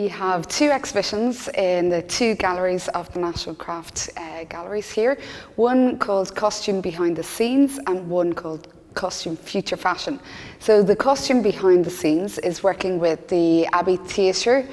We have two exhibitions in the two galleries of the National Craft Galleries here. One called Costume Behind the Scenes and one called Costume Future Fashion. So the Costume Behind the Scenes is working with the Abbey Theatre,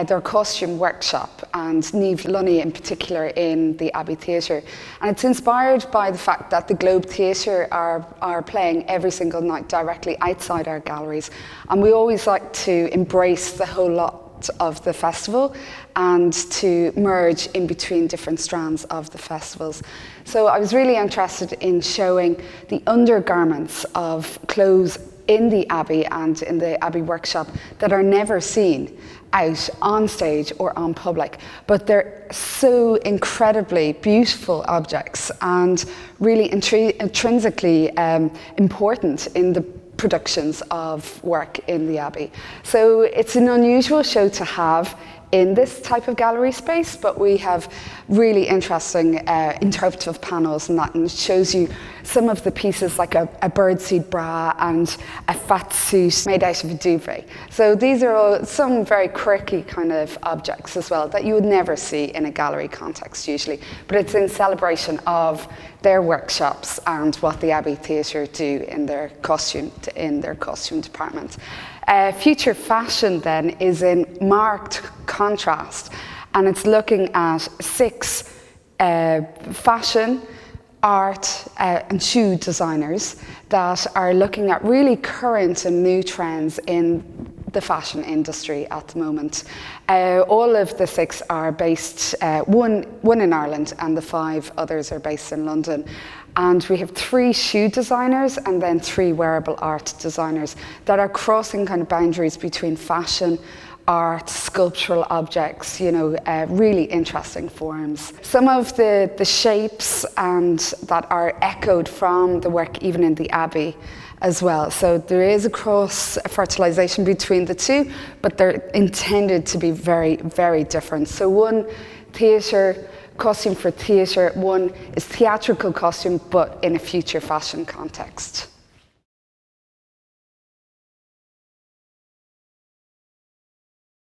their costume workshop, and Niamh Lunny in particular in the Abbey Theatre. And it's inspired by the fact that the Globe Theatre are playing every single night directly outside our galleries. And we always like to embrace the whole lot of the festival and to merge in between different strands of the festivals. So I was really interested in showing the undergarments of clothes in the Abbey and in the Abbey workshop that are never seen out on stage or on public, but they're so incredibly beautiful objects and really intrinsically important in the productions of work in the Abbey. So it's an unusual show to have in this type of gallery space, but we have really interesting interpretive panels and that, and it shows you some of the pieces like a birdseed bra and a fat suit made out of a duvet. So these are all some very quirky kind of objects as well that you would never see in a gallery context usually, but it's in celebration of their workshops and what the Abbey Theatre do in their costume department. Future Fashion then is in marked contrast, and it's looking at 6 fashion, art and shoe designers that are looking at really current and new trends in the fashion industry at the moment. All of the 6 are based, one in Ireland, and the 5 others are based in London. And we have 3 shoe designers and then 3 wearable art designers that are crossing kind of boundaries between fashion, art, sculptural objects, you know, really interesting forms. Some of the shapes and that are echoed from the work even in the Abbey as well. So there is a cross-fertilization between the two, but they're intended to be very, very different. So one theatre, costume for theatre, one is theatrical costume, but in a future fashion context.